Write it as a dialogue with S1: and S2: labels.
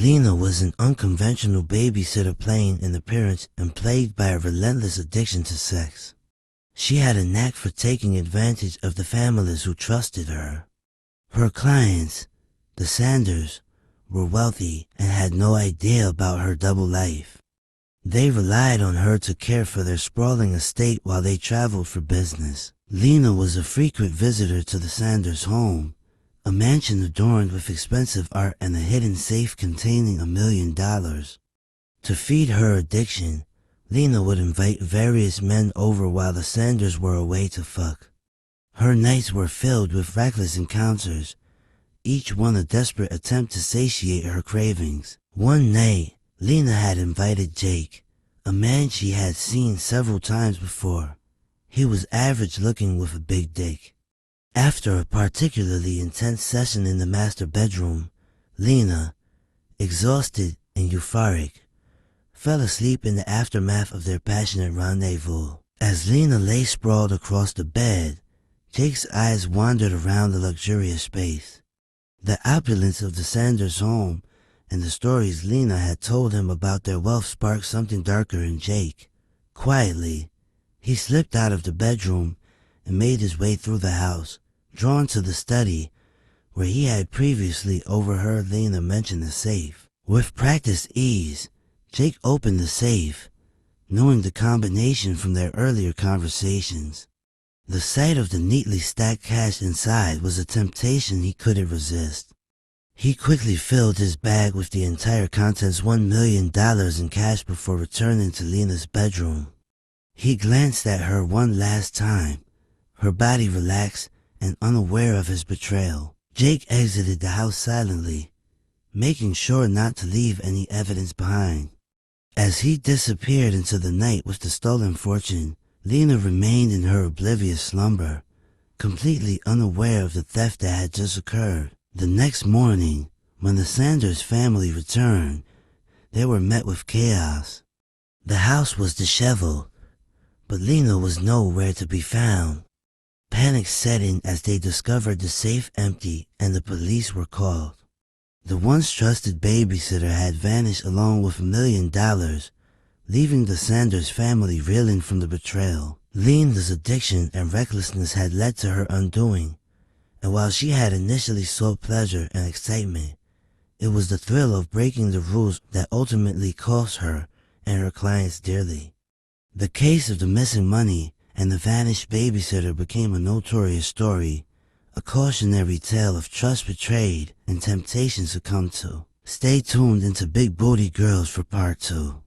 S1: Lena was an unconventional babysitter, plain in appearance and plagued by a relentless addiction to sex. She had a knack for taking advantage of the families who trusted her. Her clients, the Sanders, were wealthy and had no idea about her double life. They relied on her to care for their sprawling estate while they traveled for business. Lena was a frequent visitor to the Sanders' home, a mansion adorned with expensive art and a hidden safe containing $1 million. To feed her addiction, Lena would invite various men over while the Sanders were away to fuck. Her nights were filled with reckless encounters, each one a desperate attempt to satiate her cravings. One night, Lena had invited Jake, a man she had seen several times before. He was average looking with a big dick. After a particularly intense session in the master bedroom, Lena, exhausted and euphoric, fell asleep in the aftermath of their passionate rendezvous. As Lena lay sprawled across the bed, Jake's eyes wandered around the luxurious space. The opulence of the Sanders home and the stories Lena had told him about their wealth sparked something darker in Jake. Quietly, he slipped out of the bedroom and made his way through the house, drawn to the study where he had previously overheard Lena mention the safe. With practiced ease, Jake opened the safe, knowing the combination from their earlier conversations. The sight of the neatly stacked cash inside was a temptation he couldn't resist. He quickly filled his bag with the entire contents, $1 million in cash, before returning to Lena's bedroom. He glanced at her one last time, her body relaxed and unaware of his betrayal. Jake exited the house silently, making sure not to leave any evidence behind. As he disappeared into the night with the stolen fortune, Lena remained in her oblivious slumber, completely unaware of the theft that had just occurred. The next morning, when the Sanders family returned, they were met with chaos. The house was disheveled, but Lena was nowhere to be found. Panic set in as they discovered the safe empty and the police were called. The once trusted babysitter had vanished along with $1 million, leaving the Sanders family reeling from the betrayal. Lena's addiction and recklessness had led to her undoing, and while she had initially sought pleasure and excitement, it was the thrill of breaking the rules that ultimately cost her and her clients dearly. The case of the missing money and the vanished babysitter became a notorious story, a cautionary tale of trust betrayed and temptation succumbed to. Stay tuned into Big Booty Girls for part 2.